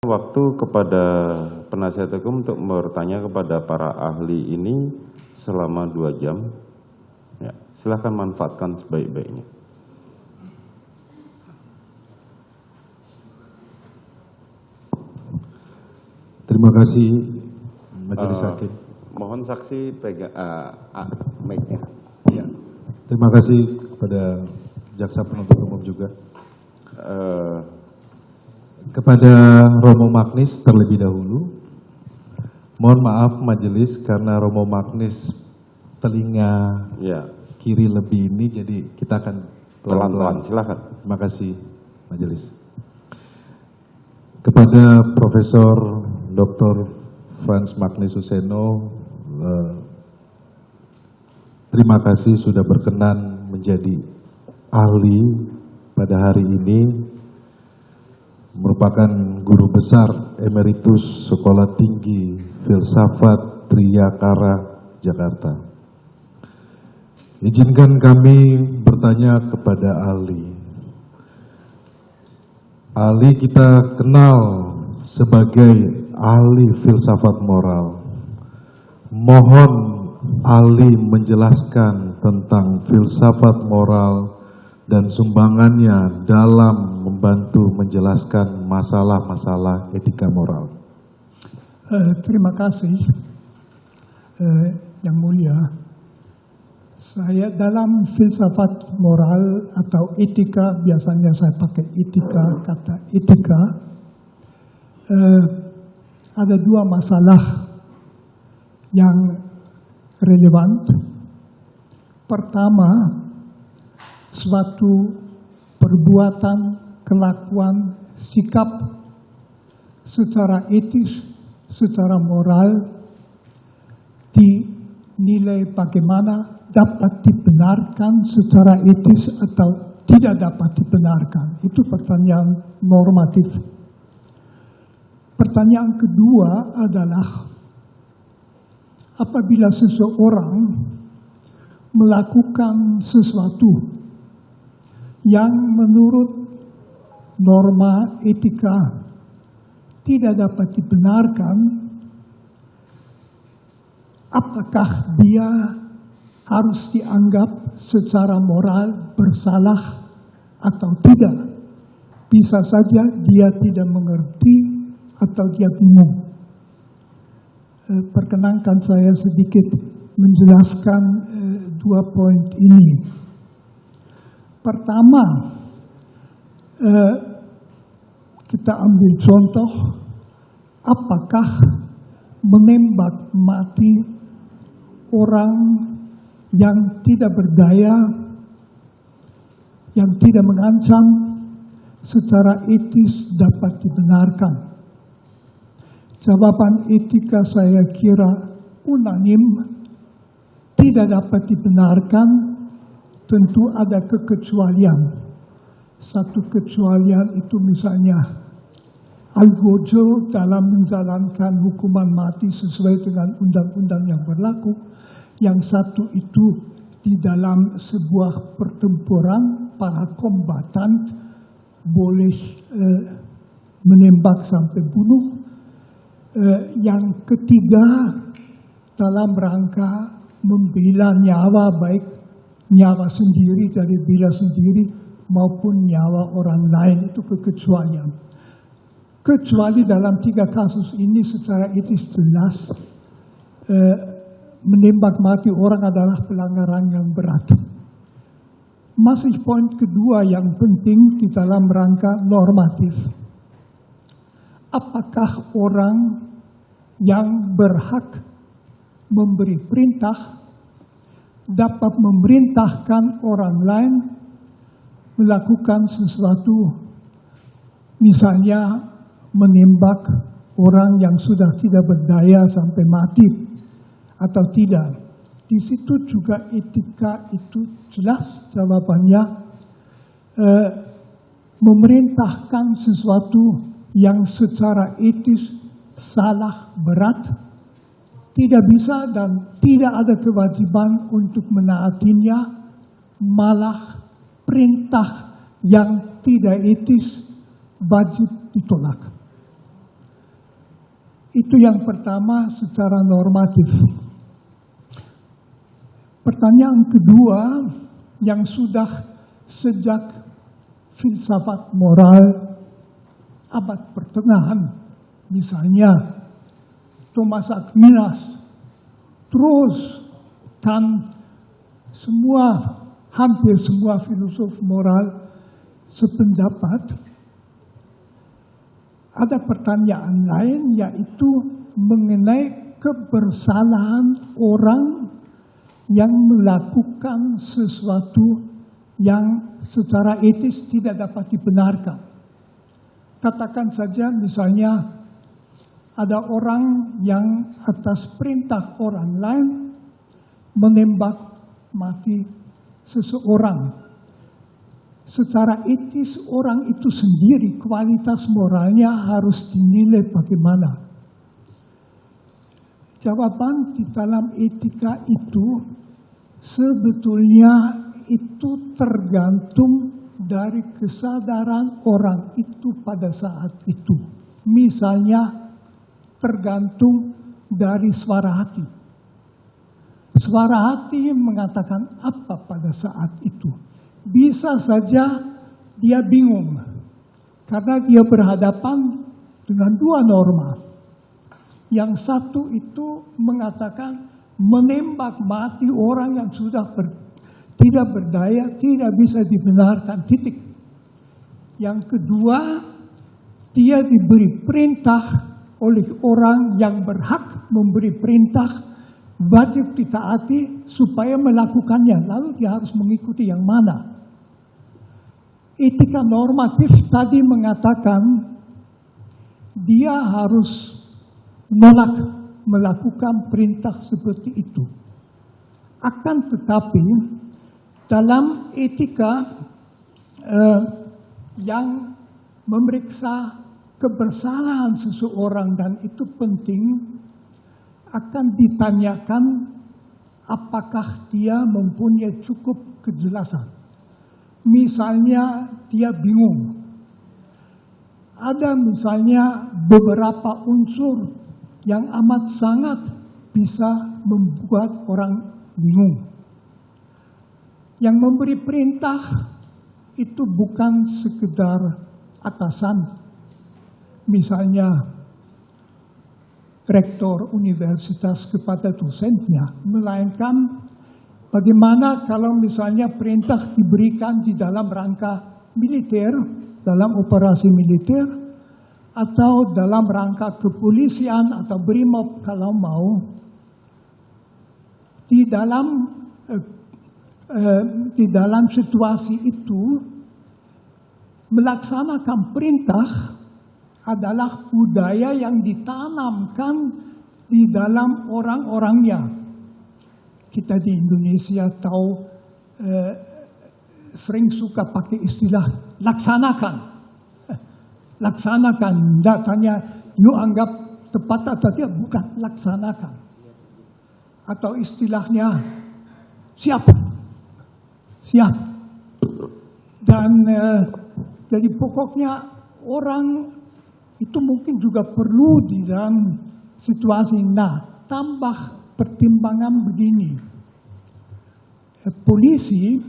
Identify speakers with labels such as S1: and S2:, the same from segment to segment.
S1: Waktu kepada penasihat hukum untuk bertanya kepada para ahli ini selama 2 jam. Ya, silahkan manfaatkan sebaik-baiknya.
S2: Terima kasih Majelis Hakim.
S1: Mohon saksi pegang mic-nya. Ya.
S2: Terima kasih kepada Jaksa Penuntut Umum juga. Kepada Romo Magnis terlebih dahulu, mohon maaf Majelis karena Romo Magnis telinga kiri lebih ini, jadi kita akan
S1: Pelan-pelan, silakan.
S2: Terima kasih Majelis. Kepada Profesor Dr. Frans Magnis Suseno, terima kasih sudah berkenan menjadi ahli pada hari ini. Merupakan guru besar emeritus Sekolah Tinggi Filsafat Triyakara, Jakarta. Izinkan kami bertanya kepada ahli. Ahli kita kenal sebagai ahli filsafat moral. Mohon ahli menjelaskan tentang filsafat moral dan sumbangannya dalam membantu menjelaskan masalah-masalah etika moral.
S3: Terima kasih, Yang Mulia. Saya dalam filsafat moral atau etika, biasanya saya pakai etika, kata etika, ada 2 masalah yang relevan. Pertama, suatu perbuatan, kelakuan, sikap secara etis, secara moral dinilai bagaimana dapat dibenarkan secara etis atau tidak dapat dibenarkan. Itu pertanyaan normatif. Pertanyaan kedua adalah apabila seseorang melakukan sesuatu yang menurut norma etika tidak dapat dibenarkan, apakah dia harus dianggap secara moral bersalah atau tidak? Bisa saja dia tidak mengerti atau dia bingung. Perkenankan saya sedikit menjelaskan 2 poin ini. Pertama, kita ambil contoh, apakah menembak mati orang yang tidak berdaya, yang tidak mengancam, secara etis dapat dibenarkan? Jawaban etika saya kira unanim, tidak dapat dibenarkan. Tentu ada kekecualian. Satu kecualian itu misalnya Algojo dalam menjalankan hukuman mati sesuai dengan undang-undang yang berlaku. Yang satu itu di dalam sebuah pertempuran para kombatan boleh menembak sampai bunuh. Yang ketiga dalam rangka membela nyawa, baik nyawa sendiri dari bela sendiri maupun nyawa orang lain, itu kekecualian. Kecuali dalam 3 kasus ini secara etis jelas menembak mati orang adalah pelanggaran yang berat. Masih poin kedua yang penting di dalam rangka normatif. Apakah orang yang berhak memberi perintah dapat memerintahkan orang lain melakukan sesuatu, misalnya menembak orang yang sudah tidak berdaya sampai mati atau tidak? Di situ juga etika itu jelas jawabannya, memerintahkan sesuatu yang secara etis salah berat, tidak bisa dan tidak ada kewajiban untuk menaatinya, malah perintah yang tidak etis wajib ditolak. Itu yang pertama secara normatif. Pertanyaan kedua yang sudah sejak filsafat moral abad pertengahan, misalnya Thomas Aquinas, terus kan hampir semua filosof moral sependapat. Ada pertanyaan lain, yaitu mengenai kebersalahan orang yang melakukan sesuatu yang secara etis tidak dapat dibenarkan. Katakan saja misalnya ada orang yang atas perintah orang lain menembak mati seseorang. Secara etis orang itu sendiri kualitas moralnya harus dinilai bagaimana. Jawaban di dalam etika itu sebetulnya itu tergantung dari kesadaran orang itu pada saat itu. Misalnya tergantung dari suara hati. Suara hati mengatakan apa pada saat itu. Bisa saja dia bingung karena dia berhadapan dengan dua norma. Yang satu itu mengatakan menembak mati orang yang sudah tidak berdaya, tidak bisa dibenarkan, titik. Yang kedua, dia diberi perintah oleh orang yang berhak memberi perintah, wajib ditaati supaya melakukannya, lalu dia harus mengikuti yang mana. Etika normatif tadi mengatakan dia harus menolak melakukan perintah seperti itu. Akan tetapi dalam etika yang memeriksa kebersalahan seseorang, dan itu penting, akan ditanyakan apakah dia mempunyai cukup kejelasan. Misalnya dia bingung. Ada misalnya beberapa unsur yang amat sangat bisa membuat orang bingung. Yang memberi perintah itu bukan sekedar atasan. Misalnya rektor universitas kepada dosennya, melainkan bagaimana kalau misalnya perintah diberikan di dalam rangka militer, dalam operasi militer, atau dalam rangka kepolisian atau BRIMOB kalau mau. Di dalam situasi itu, melaksanakan perintah adalah budaya yang ditanamkan di dalam orang-orangnya. Kita di Indonesia tahu sering suka pakai istilah laksanakan. Laksanakan, tidak tanya you anggap tepat atau tidak, bukan, laksanakan. Atau istilahnya siap. Siap. Dan jadi pokoknya orang itu mungkin juga perlu di dalam situasi. Nah, tambah pertimbangan begini. Polisi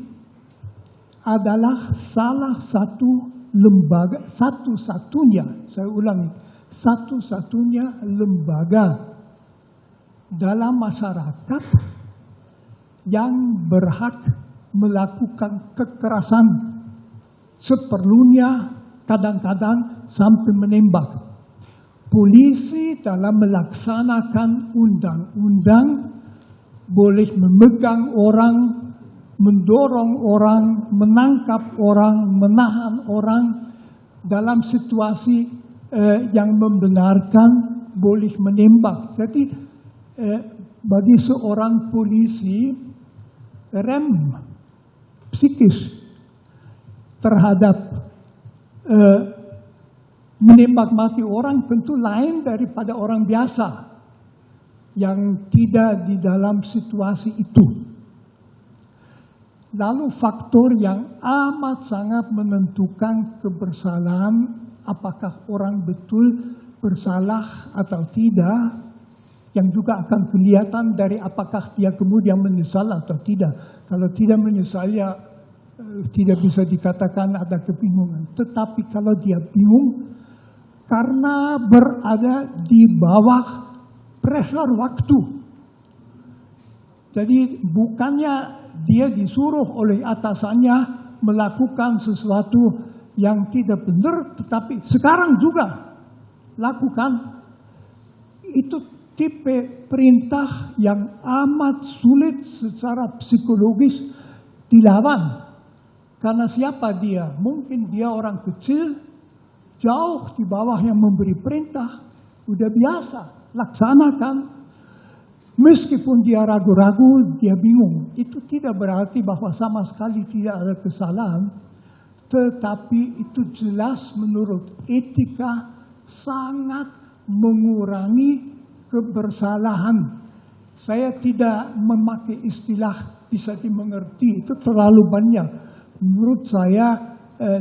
S3: adalah salah satu lembaga, satu-satunya, saya ulangi, satu-satunya lembaga dalam masyarakat yang berhak melakukan kekerasan seperlunya, kadang-kadang sampai menembak. Polisi dalam melaksanakan undang-undang boleh memegang orang, mendorong orang, menangkap orang, menahan orang dalam situasi yang membenarkan, boleh menembak. Jadi bagi seorang polisi, rem psikis terhadap menembak mati orang tentu lain daripada orang biasa yang tidak di dalam situasi itu. Lalu faktor yang amat sangat menentukan kebersalahan, apakah orang betul bersalah atau tidak, yang juga akan kelihatan dari apakah dia kemudian menyesal atau tidak. Kalau tidak menyesal ya tidak bisa dikatakan ada kebingungan. Tetapi kalau dia bingung karena berada di bawah pressure waktu. Jadi bukannya dia disuruh oleh atasannya melakukan sesuatu yang tidak benar, tetapi sekarang juga lakukan. Itu tipe perintah yang amat sulit secara psikologis dilawan. Karena siapa dia? Mungkin dia orang kecil, jauh di bawah yang memberi perintah. Udah biasa, laksanakan. Meskipun dia ragu-ragu, dia bingung. Itu tidak berarti bahwa sama sekali tidak ada kesalahan. Tetapi itu jelas menurut etika sangat mengurangi kebersalahan. Saya tidak memakai istilah bisa dimengerti, itu terlalu banyak. Menurut saya,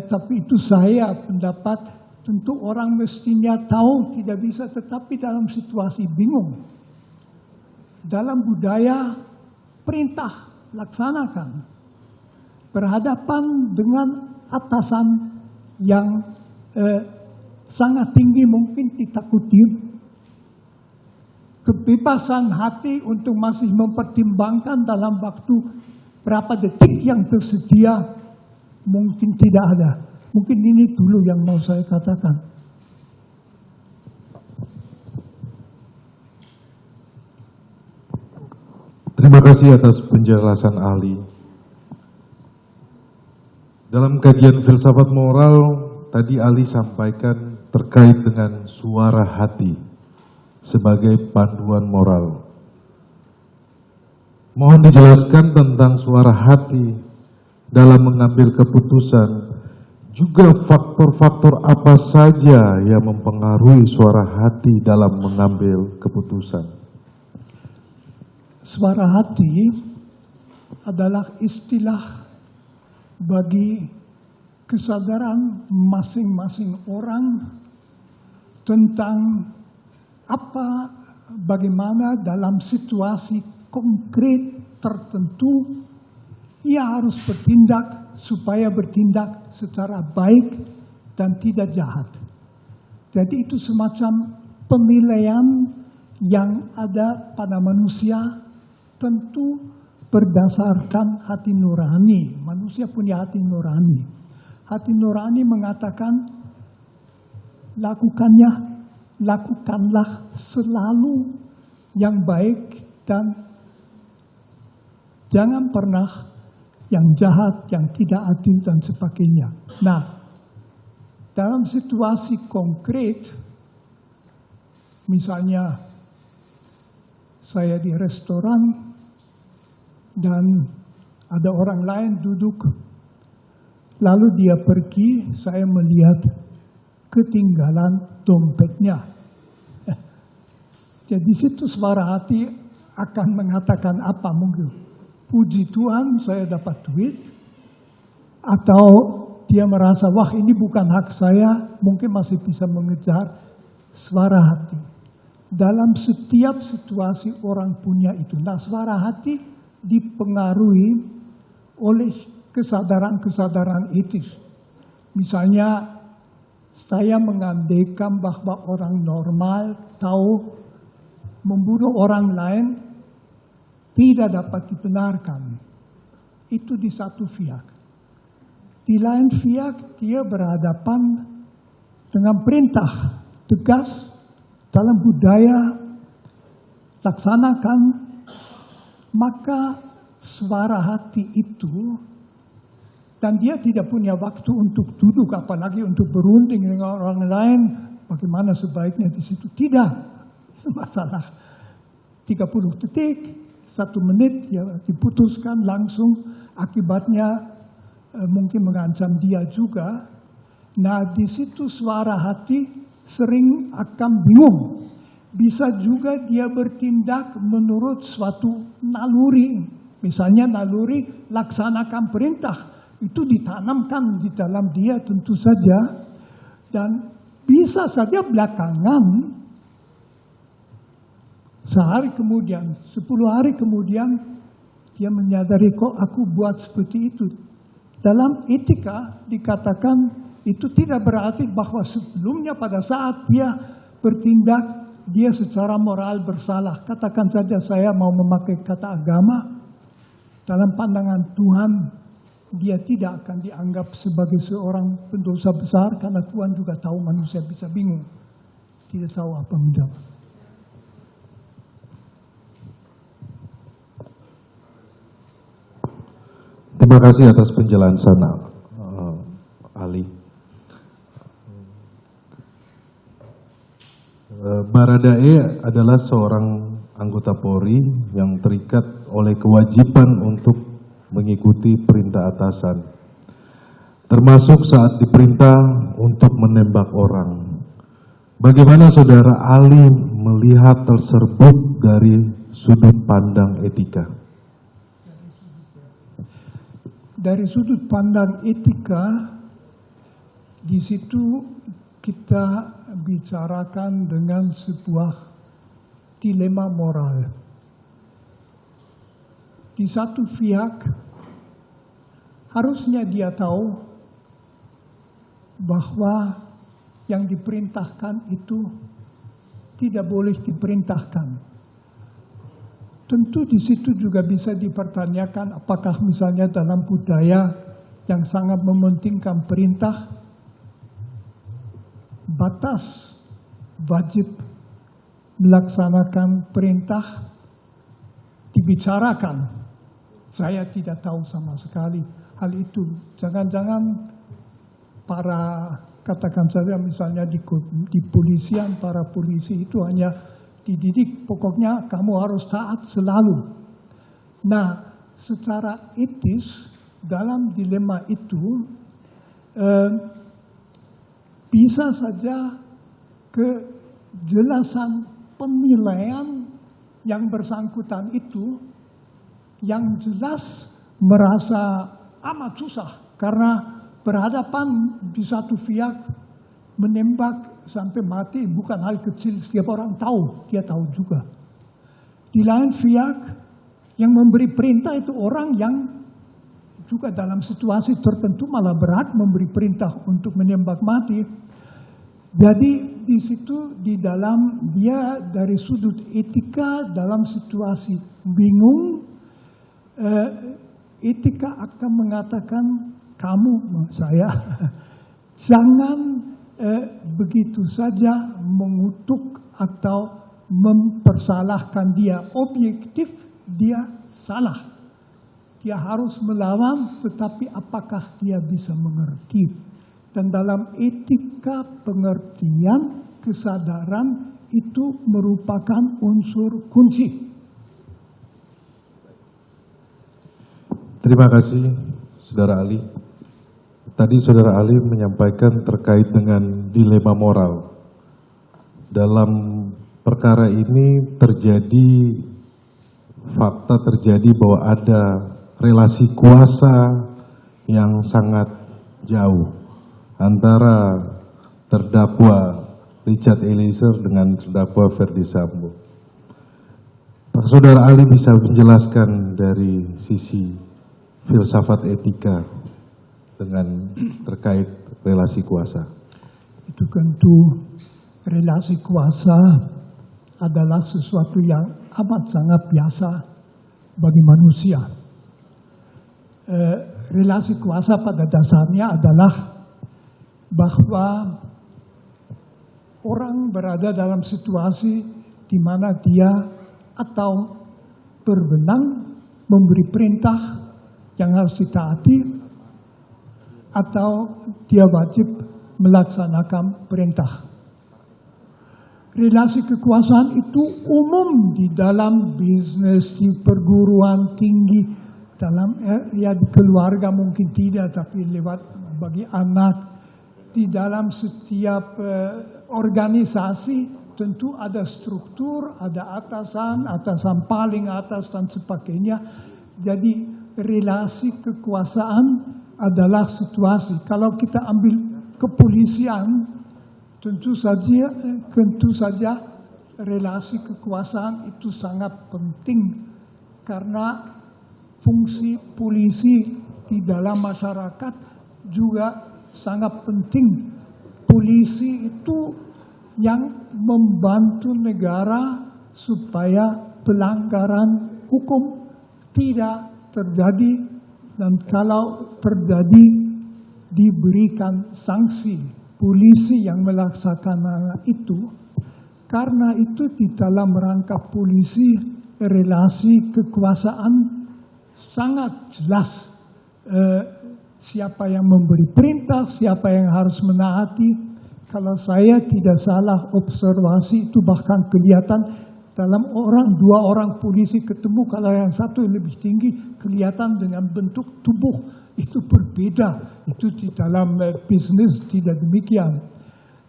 S3: tapi itu saya pendapat, tentu orang mestinya tahu tidak bisa, tetapi dalam situasi bingung. Dalam budaya perintah, laksanakan. Berhadapan dengan atasan yang sangat tinggi mungkin ditakuti. Kebebasan hati untuk masih mempertimbangkan dalam waktu berapa detik yang tersedia mungkin tidak ada. Mungkin ini dulu yang mau saya katakan.
S2: Terima kasih atas penjelasan ahli. Dalam kajian filsafat moral, tadi ahli sampaikan terkait dengan suara hati sebagai panduan moral. Mohon dijelaskan tentang suara hati dalam mengambil keputusan, juga faktor-faktor apa saja yang mempengaruhi suara hati dalam mengambil keputusan.
S3: Suara hati adalah istilah bagi kesadaran masing-masing orang tentang apa, bagaimana dalam situasi konkret tertentu ia harus bertindak supaya bertindak secara baik dan tidak jahat. Jadi itu semacam penilaian yang ada pada manusia, tentu berdasarkan hati nurani. Manusia punya hati nurani. Hati nurani mengatakan, lakukanlah selalu yang baik dan jangan pernah yang jahat, yang tidak adil dan sebagainya. Nah, dalam situasi konkret, misalnya saya di restoran dan ada orang lain duduk, lalu dia pergi, saya melihat ketinggalan dompetnya. Jadi situ suara hati akan mengatakan apa mungkin? Puji Tuhan saya dapat duit, atau dia merasa wah ini bukan hak saya, mungkin masih bisa mengejar suara hati. Dalam setiap situasi orang punya itu. Nah, suara hati dipengaruhi oleh kesadaran-kesadaran etis. Misalnya saya mengandaikan bahwa orang normal tahu membunuh orang lain tidak dapat dibenarkan. Itu di satu pihak. Di lain pihak dia berhadapan dengan perintah tegas dalam budaya, laksanakan, maka suara hati itu, dan dia tidak punya waktu untuk duduk, apalagi untuk berunding dengan orang lain, bagaimana sebaiknya di situ. Tidak, masalah 30 detik, 1 menit, ya diputuskan langsung, akibatnya mungkin mengancam dia juga. Nah, di situ suara hati sering akan bingung. Bisa juga dia bertindak menurut suatu naluri. Misalnya naluri laksanakan perintah. Itu ditanamkan di dalam dia tentu saja. Dan Bisa saja belakangan, sehari kemudian, 10 hari kemudian, dia menyadari kok aku buat seperti itu. Dalam etika dikatakan itu tidak berarti bahwa sebelumnya pada saat dia bertindak, dia secara moral bersalah. Katakan saja saya mau memakai kata agama, dalam pandangan Tuhan, dia tidak akan dianggap sebagai seorang pendosa besar karena Tuhan juga tahu manusia bisa bingung. Tidak tahu apa menjawab.
S2: Terima kasih atas penjelasan Ali. Baradae adalah seorang anggota Polri yang terikat oleh kewajiban untuk mengikuti perintah atasan, termasuk saat diperintah untuk menembak orang. Bagaimana saudara Ali melihat tersebut dari sudut pandang etika?
S3: Dari sudut pandang etika, di situ kita bicarakan dengan sebuah dilema moral. Di satu pihak, harusnya dia tahu bahwa yang diperintahkan itu tidak boleh diperintahkan. Tentu di situ juga bisa dipertanyakan apakah misalnya dalam budaya yang sangat mementingkan perintah, batas wajib melaksanakan perintah dibicarakan. Saya tidak tahu sama sekali hal itu. Jangan-jangan para, katakan saja misalnya di polisian, para polisi itu hanya dididik, pokoknya kamu harus taat selalu. Nah, secara etis dalam dilema itu bisa saja kejelasan penilaian yang bersangkutan itu yang jelas merasa amat susah karena berhadapan di satu pihak menembak sampai mati bukan hal kecil, setiap orang tahu, dia tahu juga. Di lain pihak yang memberi perintah itu orang yang juga dalam situasi tertentu malah berat memberi perintah untuk menembak mati. Jadi di situ di dalam dia dari sudut etika dalam situasi bingung, etika akan mengatakan kamu, saya, jangan begitu saja mengutuk atau mempersalahkan dia. Objektif dia salah. Dia harus melawan, tetapi apakah dia bisa mengerti? Dan dalam etika pengertian, kesadaran itu merupakan unsur kunci.
S2: Terima kasih, Saudara Ali. Tadi Saudara Ali menyampaikan terkait dengan dilema moral. Dalam perkara ini fakta terjadi bahwa ada relasi kuasa yang sangat jauh antara terdakwa Richard Eliezer dengan terdakwa Ferdy Sambo. Pak Saudara Ali bisa menjelaskan dari sisi filsafat etika dengan terkait relasi kuasa?
S3: Itu tentu relasi kuasa adalah sesuatu yang amat sangat biasa bagi manusia. Relasi kuasa pada dasarnya adalah bahwa orang berada dalam situasi di mana dia atau berwenang memberi perintah yang harus ditaati atau dia wajib melaksanakan perintah. Relasi kekuasaan itu umum di dalam bisnis, di perguruan tinggi, dalam ya di keluarga mungkin tidak, tapi lewat bagi anak, di dalam setiap organisasi tentu ada struktur, ada atasan paling atas dan sebagainya. Jadi relasi kekuasaan adalah situasi. Kalau kita ambil kepolisian, tentu saja relasi kekuasaan itu sangat penting karena fungsi polisi di dalam masyarakat juga sangat penting. Polisi itu yang membantu negara supaya pelanggaran hukum tidak terjadi, dan kalau terjadi diberikan sanksi. Polisi yang melaksanakan itu. Karena itu di dalam rangka polisi relasi kekuasaan sangat jelas siapa yang memberi perintah, siapa yang harus menaati. Kalau saya tidak salah observasi itu bahkan kelihatan dalam dua orang polisi ketemu, kalau yang satu lebih tinggi kelihatan dengan bentuk tubuh itu berbeda. Itu di dalam bisnis tidak demikian.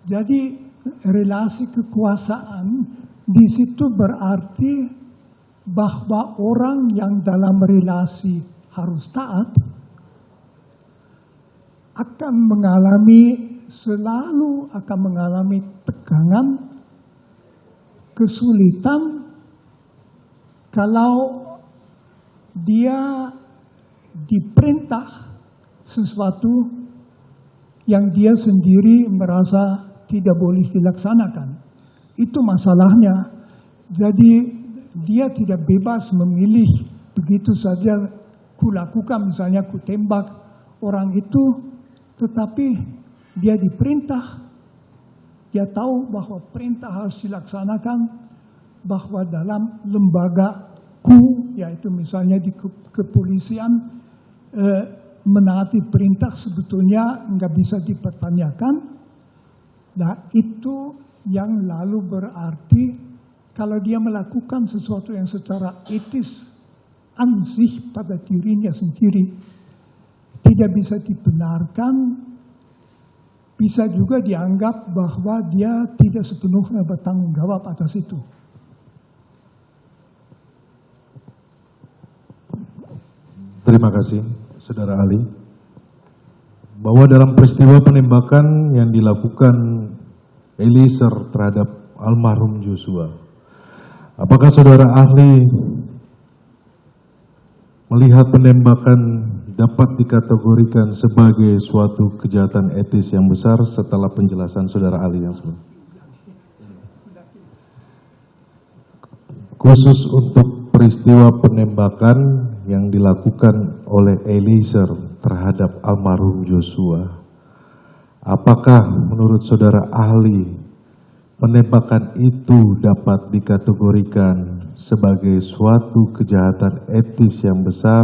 S3: Jadi relasi kekuasaan di situ berarti bahwa orang yang dalam relasi harus taat selalu akan mengalami tegangan, kesulitan kalau dia diperintah sesuatu yang dia sendiri merasa tidak boleh dilaksanakan. Itu masalahnya. Jadi dia tidak bebas memilih begitu saja kulakukan, misalnya ku tembak orang itu, tetapi dia diperintah, dia tahu bahwa perintah harus dilaksanakan, bahwa dalam lembagaku, yaitu misalnya di kepolisian, menaati perintah sebetulnya nggak bisa dipertanyakan. Nah itu yang lalu berarti kalau dia melakukan sesuatu yang secara etis ansih pada dirinya sendiri tidak bisa dibenarkan, bisa juga dianggap bahwa dia tidak sepenuhnya bertanggung jawab atas itu.
S2: Terima kasih, Saudara Ali. Bahwa dalam peristiwa penembakan yang dilakukan Eliezer terhadap almarhum Joshua, apakah Saudara ahli melihat penembakan dapat dikategorikan sebagai suatu kejahatan etis yang besar setelah penjelasan Saudara ahli yang sebelumnya? Khusus untuk peristiwa penembakan yang dilakukan oleh Eliezer terhadap almarhum Joshua, apakah menurut Saudara ahli penembakan itu dapat dikategorikan sebagai suatu kejahatan etis yang besar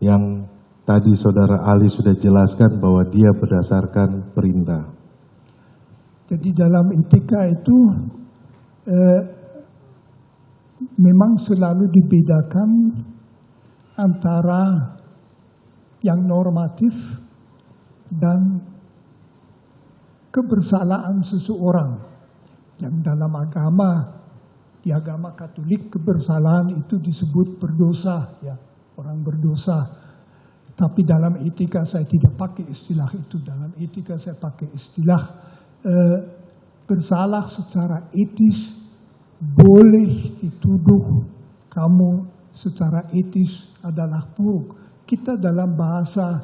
S2: yang tadi Saudara ahli sudah jelaskan bahwa dia berdasarkan perintah?
S3: Jadi dalam etika itu memang selalu dibedakan antara yang normatif dan kebersalaan seseorang. Yang dalam agama, di agama Katolik, kebersalahan itu disebut berdosa, ya, orang berdosa. Tapi dalam etika saya tidak pakai istilah itu. Dalam etika saya pakai istilah bersalah secara etis, boleh dituduh kamu secara etis adalah buruk. Kita dalam bahasa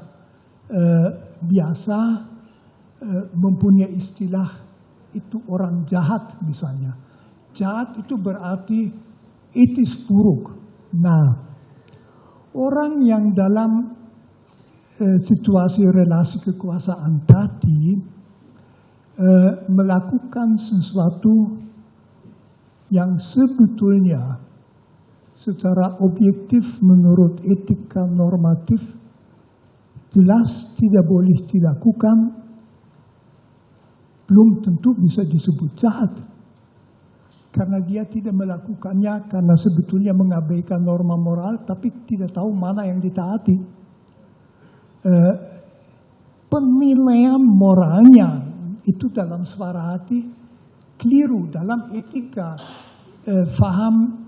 S3: biasa mempunyai istilah itu orang jahat misalnya. Jahat itu berarti etis buruk. Nah, orang yang dalam situasi relasi kekuasaan tadi melakukan sesuatu yang sebetulnya secara objektif menurut etika normatif jelas tidak boleh dilakukan, belum tentu bisa disebut jahat. Karena dia tidak melakukannya karena sebetulnya mengabaikan norma moral, tapi tidak tahu mana yang ditaati. Penilaian moralnya itu dalam suara hati keliru. Dalam etika faham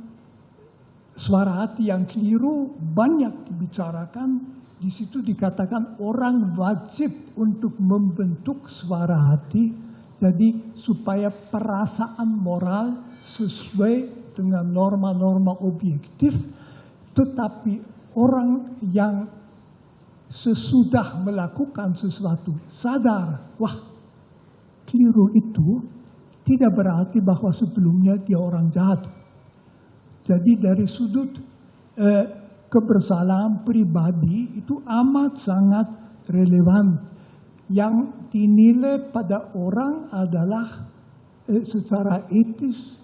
S3: suara hati yang keliru banyak dibicarakan. Di situ dikatakan orang wajib untuk membentuk suara hati Jadi supaya perasaan moral sesuai dengan norma-norma objektif, tetapi orang yang sesudah melakukan sesuatu sadar, wah keliru itu, tidak berarti bahwa sebelumnya dia orang jahat. Jadi dari sudut kebersalaan pribadi itu amat sangat relevan. Yang dinilai pada orang adalah secara etis,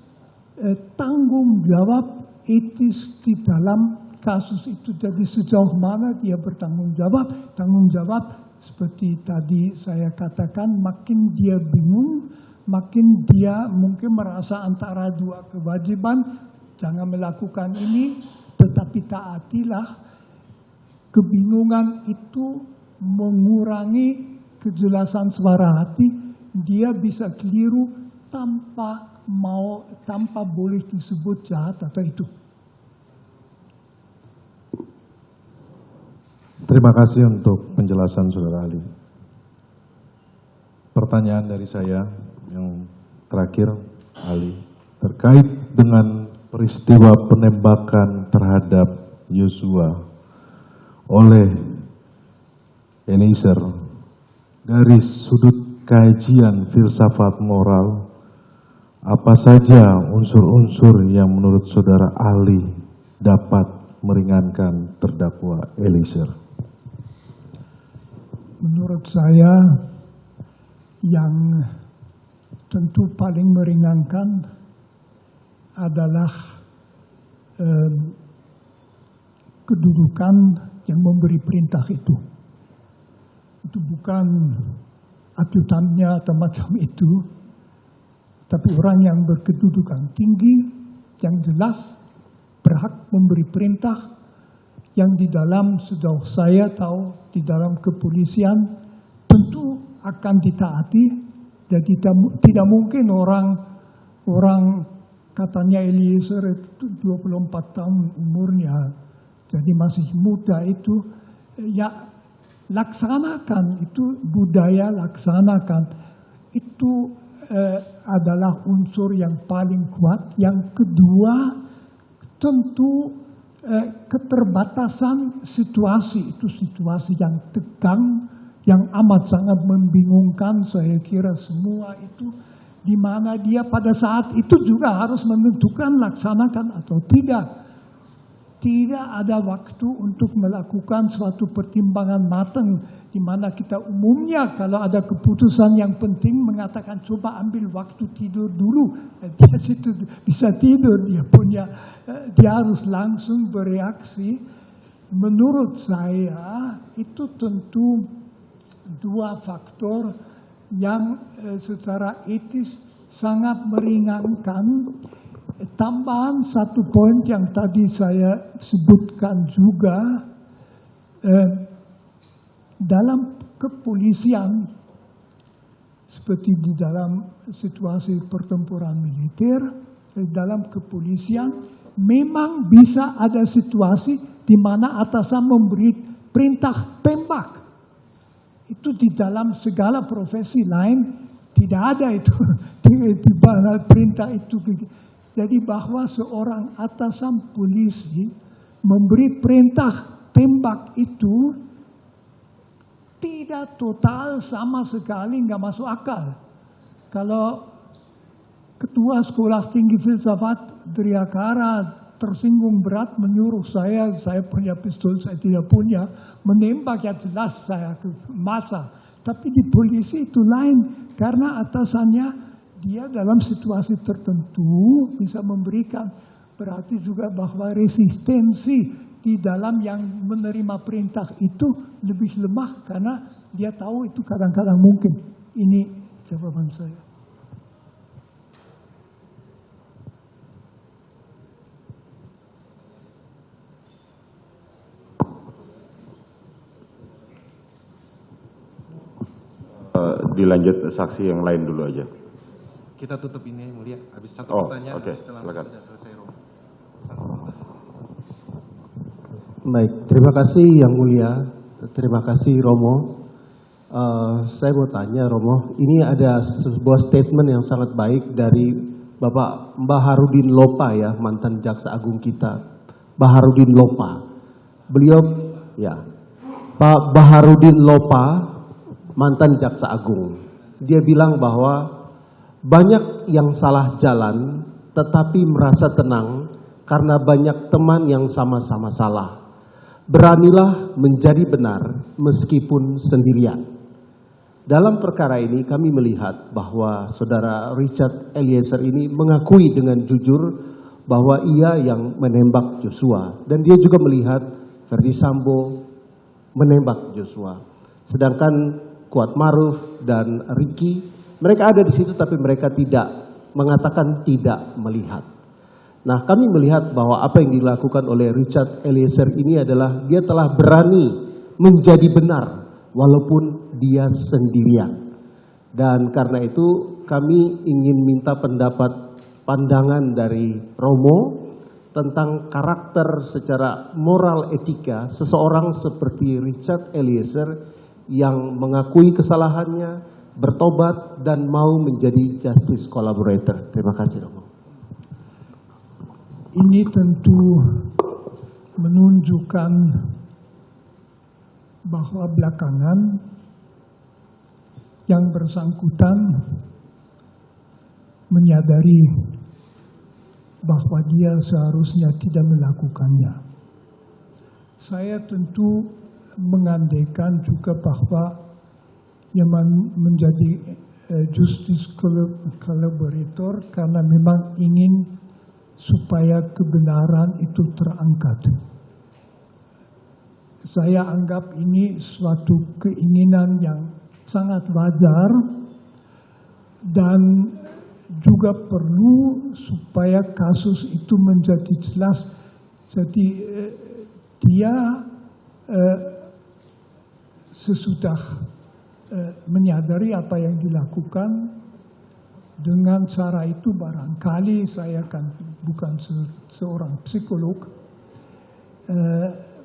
S3: tanggung jawab etis di dalam kasus itu. Jadi sejauh mana dia bertanggung jawab. Tanggung jawab seperti tadi saya katakan, makin dia bingung, makin dia mungkin merasa antara dua kewajiban, jangan melakukan ini, tetapi taatilah. Kebingungan itu mengurangi kejelasan suara hati, dia bisa keliru tanpa boleh disebut jahat atau itu.
S2: Terima kasih untuk penjelasan Saudara Ali. Pertanyaan dari saya yang terakhir, Ali, terkait dengan peristiwa penembakan terhadap Yosua oleh Eliezer, dari sudut kajian filsafat moral, apa saja unsur-unsur yang menurut Saudara Ali dapat meringankan terdakwa Eliezer?
S3: Menurut saya yang tentu paling meringankan adalah kedudukan yang memberi perintah itu. Itu bukan ajutannya atau macam itu, tapi orang yang berkedudukan tinggi, yang jelas berhak memberi perintah, yang di dalam, sejauh saya tahu, di dalam kepolisian tentu akan ditaati. Jadi tidak mungkin orang katanya Eliezer itu 24 tahun umurnya, jadi masih muda itu, ya laksanakan, itu budaya laksanakan. Itu adalah unsur yang paling kuat. Yang kedua, tentu keterbatasan situasi, itu situasi yang tegang, yang amat sangat membingungkan. Saya kira semua itu, di mana dia pada saat itu juga harus menentukan laksanakan atau tidak. Tidak ada waktu untuk melakukan suatu pertimbangan matang, di mana kita umumnya kalau ada keputusan yang penting mengatakan coba ambil waktu tidur dulu. Dia situ bisa tidur, dia harus langsung bereaksi. Menurut saya itu tentu dua faktor yang secara etis sangat meringankan. Tambahan satu poin yang tadi saya sebutkan juga, dalam kepolisian seperti di dalam situasi pertempuran militer, dalam kepolisian memang bisa ada situasi di mana atasan memberi perintah tembak. Itu di dalam segala profesi lain tidak ada itu, di mana perintah itu. Jadi bahwa seorang atasan polisi memberi perintah tembak itu tidak total, sama sekali nggak masuk akal. Kalau ketua sekolah tinggi filsafat Driakara tersinggung berat menyuruh saya punya pistol, saya tidak punya, menembak, ya jelas saya ke masa. Tapi di polisi itu lain, karena atasannya dia dalam situasi tertentu bisa memberikan, berarti juga bahwa resistensi di dalam yang menerima perintah itu lebih lemah, karena dia tahu itu kadang-kadang mungkin. Ini jawaban saya.
S1: Dilanjut saksi yang lain dulu aja.
S2: Kita tutup ini, Mulia. Habis satu pertanyaan,
S1: okay.
S2: Setelah sudah selesai, Romo.
S4: Baik, terima kasih Yang Mulia, terima kasih Romo. Saya mau tanya Romo, ini ada sebuah statement yang sangat baik dari Bapak Baharudin Lopa ya, mantan Jaksa Agung kita. Baharudin Lopa. Beliau ya, Pak Baharudin Lopa, mantan Jaksa Agung. Dia bilang bahwa banyak yang salah jalan tetapi merasa tenang karena banyak teman yang sama-sama salah. Beranilah menjadi benar meskipun sendirian. Dalam perkara ini kami melihat bahwa saudara Richard Eliezer ini mengakui dengan jujur bahwa ia yang menembak Joshua. Dan dia juga melihat Ferdy Sambo menembak Joshua. Sedangkan Kuat Maruf dan Ricky, mereka ada di situ tapi mereka tidak mengatakan tidak melihat. Nah, kami melihat bahwa apa yang dilakukan oleh Richard Eliezer ini adalah dia telah berani menjadi benar walaupun dia sendirian. Dan karena itu kami ingin minta pandangan dari Romo tentang karakter secara moral etika seseorang seperti Richard Eliezer yang mengakui kesalahannya, bertobat dan mau menjadi justice collaborator. Terima kasih Romo.
S3: Ini tentu menunjukkan bahwa belakangan yang bersangkutan menyadari bahwa dia seharusnya tidak melakukannya. Saya tentu mengandaikan juga bahwa yang menjadi justice collaborator karena memang ingin supaya kebenaran itu terangkat. Saya anggap ini suatu keinginan yang sangat wajar dan juga perlu supaya kasus itu menjadi jelas. Jadi dia sesudah menyadari apa yang dilakukan, dengan cara itu barangkali saya kan bukan seorang psikolog,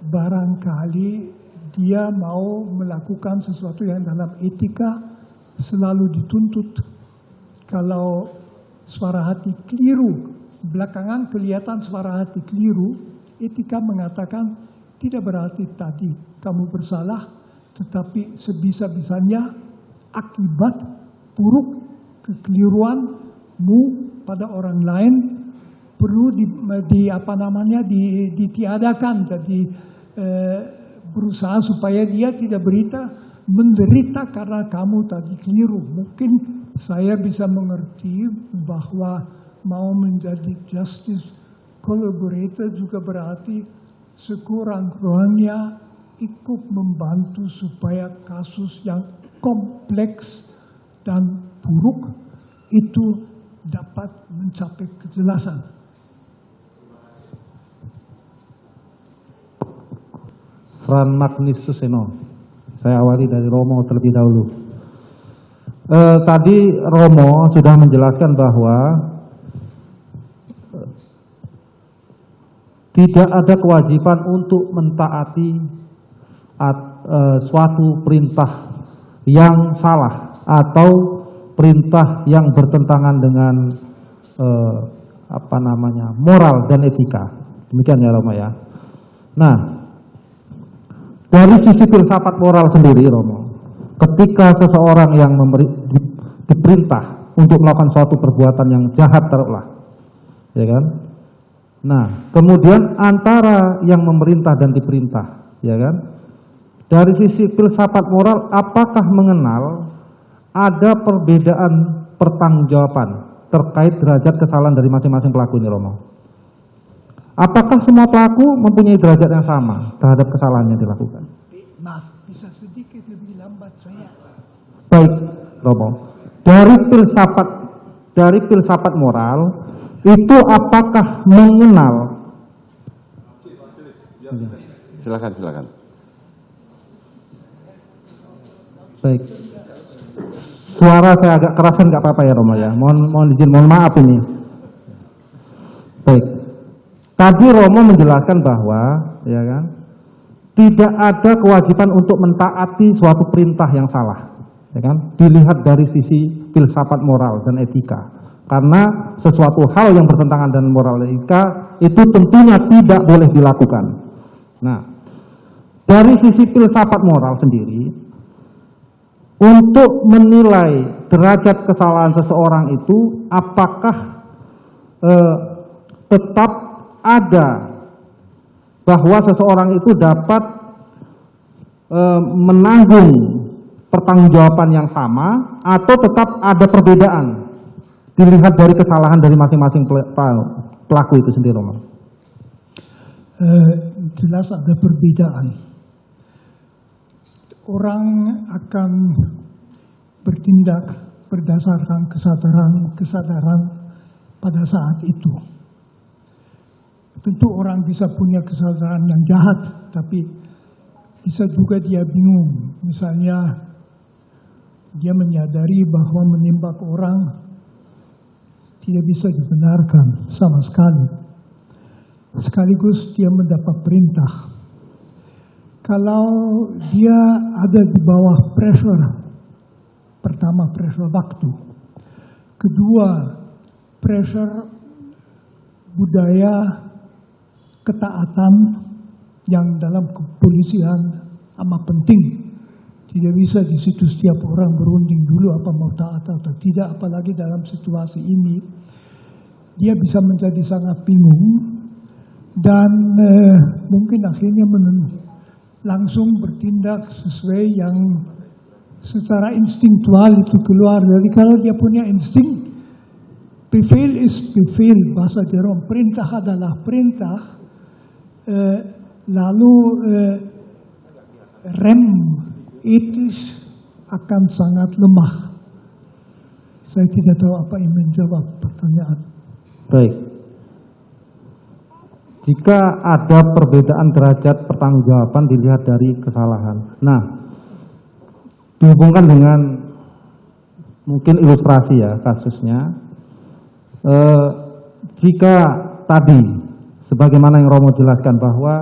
S3: barangkali dia mau melakukan sesuatu yang dalam etika selalu dituntut. Kalau suara hati keliru, belakangan kelihatan suara hati keliru, etika mengatakan tidak berarti tadi kamu bersalah, tetapi sebisa-bisanya akibat buruk kekeliruanmu pada orang lain perlu ditiadakan. Jadi berusaha supaya dia tidak menderita karena kamu tadi keliru. Mungkin saya bisa mengerti bahwa mau menjadi justice collaborator juga berarti sekurang-kurangnya ikut membantu supaya kasus yang kompleks dan buruk itu dapat mencapai kejelasan.
S5: Fran Magnis Suseno. Saya awali dari Romo terlebih dahulu. Tadi Romo sudah menjelaskan bahwa tidak ada kewajiban untuk mentaati suatu perintah yang salah atau perintah yang bertentangan dengan moral dan etika. Demikian ya Romo ya. Nah, dari sisi filsafat moral sendiri Romo, ketika seseorang yang diperintah untuk melakukan suatu perbuatan yang jahat taruhlah, ya kan? Nah, kemudian antara yang memerintah dan diperintah, ya kan? Dari sisi filsafat moral, apakah mengenal ada perbedaan pertanggungjawaban terkait derajat kesalahan dari masing-masing pelaku ini, Romo? Apakah semua pelaku mempunyai derajat yang sama terhadap kesalahan yang dilakukan?
S3: Maaf, bisa sedikit lebih lambat saya.
S5: Baik, Romo. Dari filsafat moral, itu apakah mengenal?
S1: Silakan.
S5: Baik. Suara saya agak kerasan, nggak apa-apa ya Romo ya. Mohon maaf ini. Baik. Tadi Romo menjelaskan bahwa, ya kan, tidak ada kewajiban untuk mentaati suatu perintah yang salah, ya kan? Dilihat dari sisi filsafat moral dan etika. Karena sesuatu hal yang bertentangan dengan moral dan etika itu tentunya tidak boleh dilakukan. Nah, dari sisi filsafat moral sendiri, untuk menilai derajat kesalahan seseorang itu apakah tetap ada bahwa seseorang itu dapat menanggung pertanggungjawaban yang sama atau tetap ada perbedaan dilihat dari kesalahan dari masing-masing pelaku itu sendiri, Romo?
S3: Jelas ada perbedaan. Orang akan bertindak berdasarkan kesadaran pada saat itu. Tentu orang bisa punya kesadaran yang jahat, tapi bisa juga dia bingung. Misalnya dia menyadari bahwa menembak orang tidak bisa dibenarkan sama sekali. Sekaligus dia mendapat perintah. Kalau dia ada di bawah pressure, pertama pressure waktu, kedua pressure budaya ketaatan yang dalam kepolisian amat penting. Tidak bisa di situ setiap orang berunding dulu apa mau taat atau tidak, apalagi dalam situasi ini. Dia bisa menjadi sangat bingung dan mungkin akhirnya langsung bertindak sesuai yang secara instingtual itu keluar. Jadi kalau dia punya insting, befehl is befehl, bahasa Jerome, perintah adalah perintah, lalu rem etis akan sangat lemah. Saya tidak tahu apa yang menjawab pertanyaan.
S5: Baik. Jika ada perbedaan derajat pertanggungjawaban dilihat dari kesalahan. Nah, dihubungkan dengan mungkin ilustrasi ya kasusnya. Jika tadi, sebagaimana yang Romo jelaskan bahwa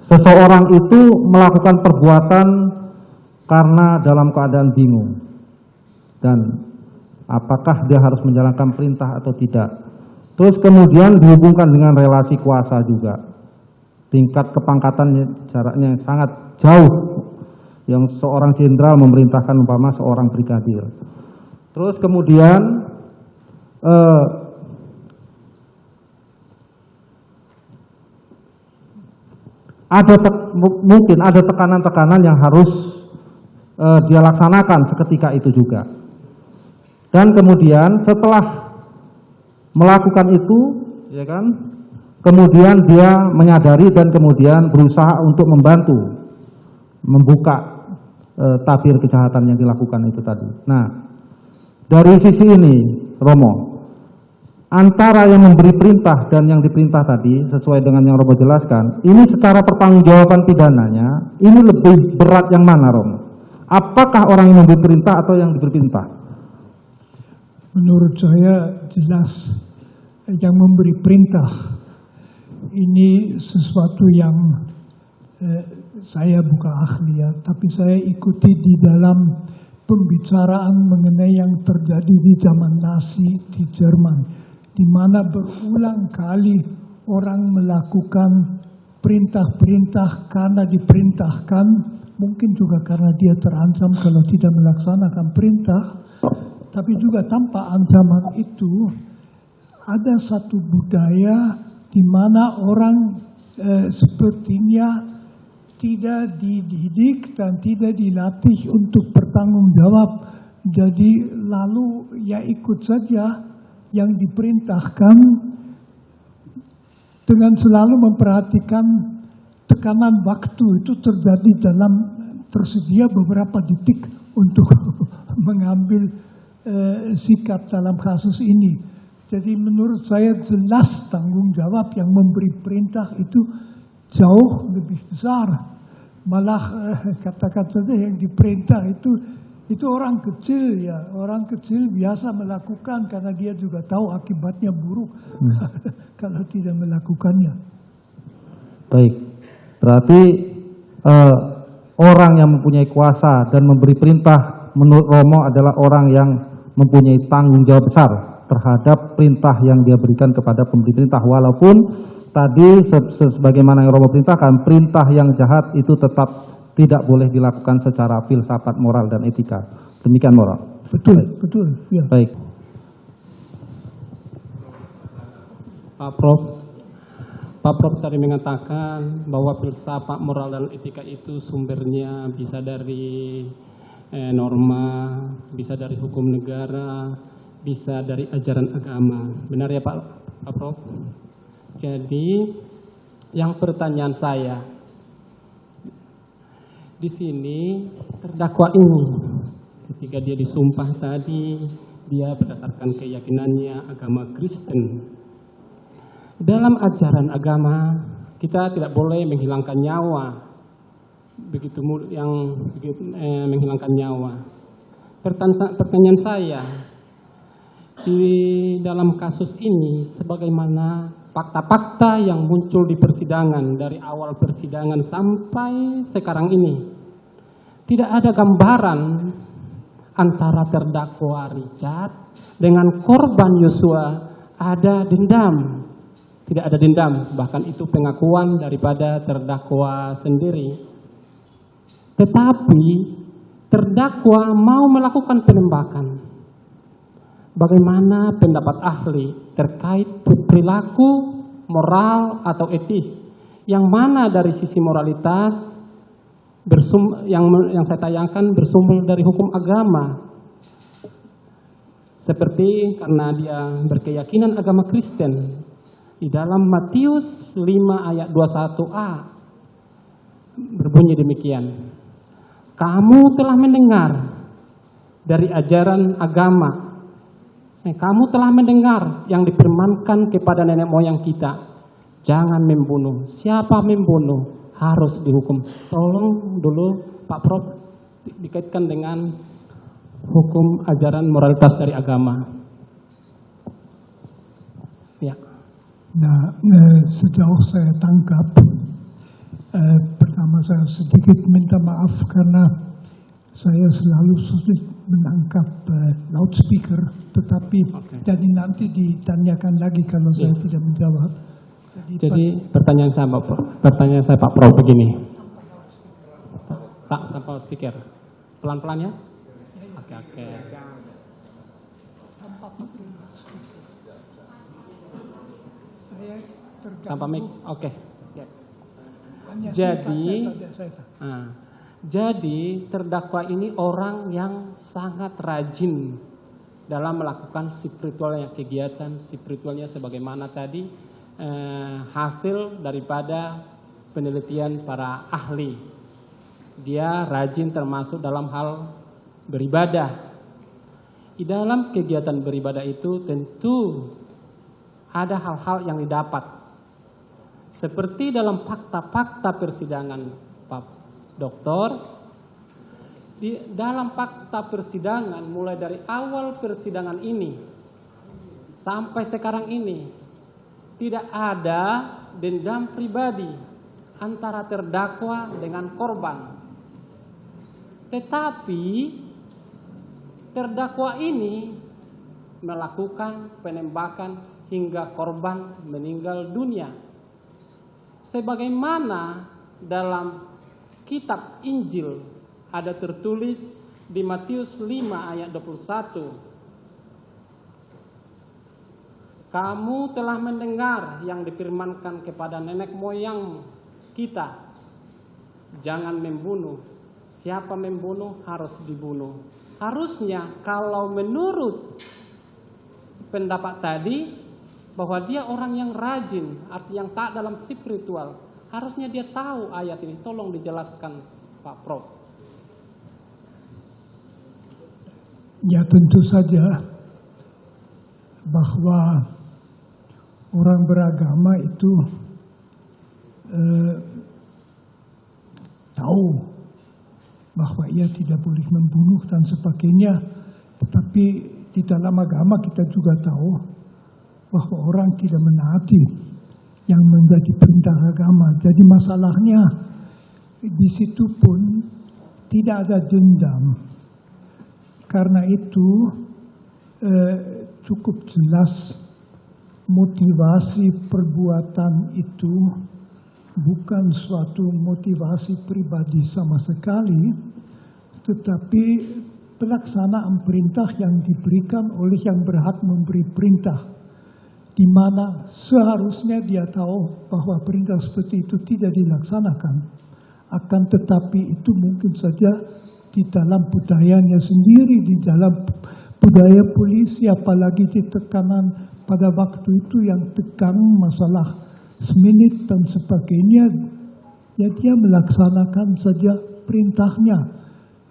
S5: seseorang itu melakukan perbuatan karena dalam keadaan bingung. Dan apakah dia harus menjalankan perintah atau tidak. Terus kemudian dihubungkan dengan relasi kuasa juga. Tingkat kepangkatannya jaraknya sangat jauh. Yang seorang jenderal memerintahkan umpama seorang brigadir. Terus kemudian mungkin ada tekanan-tekanan yang harus dia laksanakan seketika itu juga. Dan kemudian setelah melakukan itu, ya kan, kemudian dia menyadari dan kemudian berusaha untuk membuka tabir kejahatan yang dilakukan itu tadi. Nah, dari sisi ini, Romo, antara yang memberi perintah dan yang diperintah tadi, sesuai dengan yang Romo jelaskan, ini secara pertanggungjawaban pidananya, ini lebih berat yang mana, Romo? Apakah orang yang memberi perintah atau yang diberi perintah?
S3: Menurut saya jelas yang memberi perintah ini sesuatu yang saya bukan ahli ya, tapi saya ikuti di dalam pembicaraan mengenai yang terjadi di zaman Nazi di Jerman, di mana berulang kali orang melakukan perintah-perintah karena diperintahkan, mungkin juga karena dia terancam kalau tidak melaksanakan perintah, tapi juga tanpa ancaman itu. Ada satu budaya di mana orang sepertinya tidak dididik dan tidak dilatih untuk bertanggung jawab. Jadi lalu ya ikut saja yang diperintahkan dengan selalu memperhatikan tekanan waktu itu terjadi dalam tersedia beberapa detik untuk mengambil sikap dalam kasus ini. Jadi menurut saya jelas tanggung jawab yang memberi perintah itu jauh lebih besar. Malah katakan saja yang diperintah itu orang kecil ya. Orang kecil biasa melakukan karena dia juga tahu akibatnya buruk kalau tidak melakukannya.
S5: Baik, berarti orang yang mempunyai kuasa dan memberi perintah menurut Romo adalah orang yang mempunyai tanggung jawab besar terhadap perintah yang dia berikan kepada pemberi perintah, walaupun tadi sebagaimana yang Romo perintahkan, perintah yang jahat itu tetap tidak boleh dilakukan secara filsafat moral dan etika. Demikian moral.
S3: Betul, betul. Ya.
S5: Baik.
S6: Pak Prof tadi mengatakan bahwa filsafat moral dan etika itu sumbernya bisa dari norma, bisa dari hukum negara, bisa dari ajaran agama. Benar ya Pak Prof? Jadi yang pertanyaan saya di sini, terdakwa ini ketika dia disumpah tadi, dia berdasarkan keyakinannya agama Kristen. Dalam ajaran agama kita tidak boleh menghilangkan nyawa, menghilangkan nyawa. Pertanyaan saya, di dalam kasus ini sebagaimana fakta-fakta yang muncul di persidangan dari awal persidangan sampai sekarang ini, tidak ada gambaran antara terdakwa Richard dengan korban Yosua ada dendam. Tidak ada dendam, bahkan itu pengakuan daripada terdakwa sendiri. Tetapi terdakwa mau melakukan penembakan. Bagaimana pendapat ahli terkait perilaku moral atau etis? Yang mana dari sisi moralitas yang saya tayangkan bersumber dari hukum agama. Seperti karena dia berkeyakinan agama Kristen. Di dalam Matius 5 ayat 21a berbunyi demikian. Kamu telah mendengar dari ajaran agama. Kamu telah mendengar yang difirmankan kepada nenek moyang kita. Jangan membunuh. Siapa membunuh harus dihukum. Tolong dulu Pak Prof dikaitkan dengan hukum ajaran moralitas dari agama. Ya.
S3: Nah, sejauh saya tangkap, pertama saya sedikit minta maaf karena saya selalu sulit menangkap loudspeaker, tetapi jadi nanti ditanyakan lagi kalau saya tidak menjawab.
S6: Jadi pertanyaan saya Pak Prof begini. Tak tanpa speaker. Pelan-pelan ya? Oke. Tanpa mic, oke. Jadi terdakwa ini orang yang sangat rajin dalam melakukan spiritualnya, kegiatan spiritualnya sebagaimana tadi hasil daripada penelitian para ahli. Dia rajin termasuk dalam hal beribadah. Di dalam kegiatan beribadah itu tentu ada hal-hal yang didapat. Seperti dalam fakta-fakta persidangan Pak Doktor, di dalam fakta persidangan mulai dari awal persidangan ini sampai sekarang ini tidak ada dendam pribadi antara terdakwa dengan korban. Tetapi terdakwa ini melakukan penembakan hingga korban meninggal dunia. Sebagaimana dalam kitab Injil ada tertulis di Matius 5 ayat 21. Kamu telah mendengar yang difirmankan kepada nenek moyang kita. Jangan membunuh. Siapa membunuh harus dibunuh. Harusnya kalau menurut pendapat tadi bahwa dia orang yang rajin, arti yang tak dalam spiritual, harusnya dia tahu ayat ini. Tolong dijelaskan Pak Prof.
S3: Ya tentu saja bahwa orang beragama itu tahu bahwa ia tidak boleh membunuh dan sebagainya. Tetapi di dalam agama kita juga tahu bahwa orang tidak menaati yang menjadi perintah agama. Jadi masalahnya di situ pun tidak ada dendam. Karena itu cukup jelas motivasi perbuatan itu bukan suatu motivasi pribadi sama sekali, tetapi pelaksanaan perintah yang diberikan oleh yang berhak memberi perintah, di mana seharusnya dia tahu bahwa perintah seperti itu tidak dilaksanakan. Akan tetapi itu mungkin saja di dalam budayanya sendiri, di dalam budaya polisi, apalagi di tekanan pada waktu itu yang tegang masalah seminit dan sebagainya, ya dia melaksanakan saja perintahnya.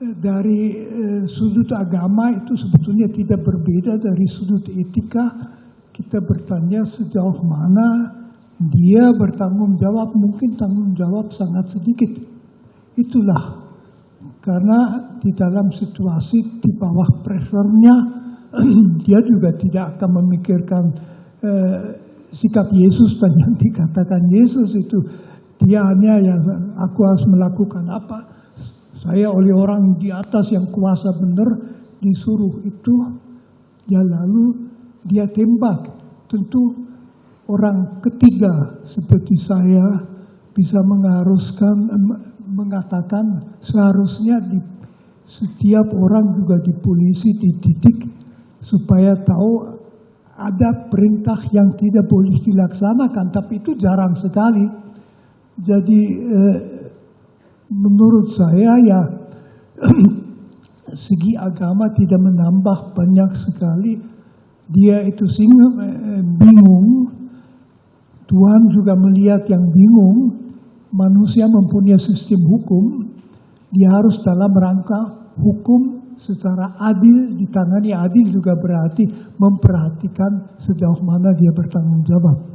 S3: Dari sudut agama itu sebetulnya tidak berbeda dari sudut etika. Kita bertanya sejauh mana dia bertanggung jawab, mungkin tanggung jawab sangat sedikit. Itulah karena di dalam situasi di bawah presernya dia juga tidak akan memikirkan sikap Yesus dan yang dikatakan Yesus itu. Dia hanya ya aku harus melakukan apa, saya oleh orang di atas yang kuasa benar disuruh itu, ya lalu dia tembak. Tentu orang ketiga seperti saya bisa mengatakan seharusnya setiap orang juga di polisi dididik supaya tahu ada perintah yang tidak boleh dilaksanakan, tapi itu jarang sekali. Jadi menurut saya ya segi agama tidak menambah banyak sekali. Dia itu bingung, Tuhan juga melihat yang bingung. Manusia mempunyai sistem hukum, dia harus dalam rangka hukum secara adil ditangani. Adil juga berarti memperhatikan sejauh mana dia bertanggung jawab.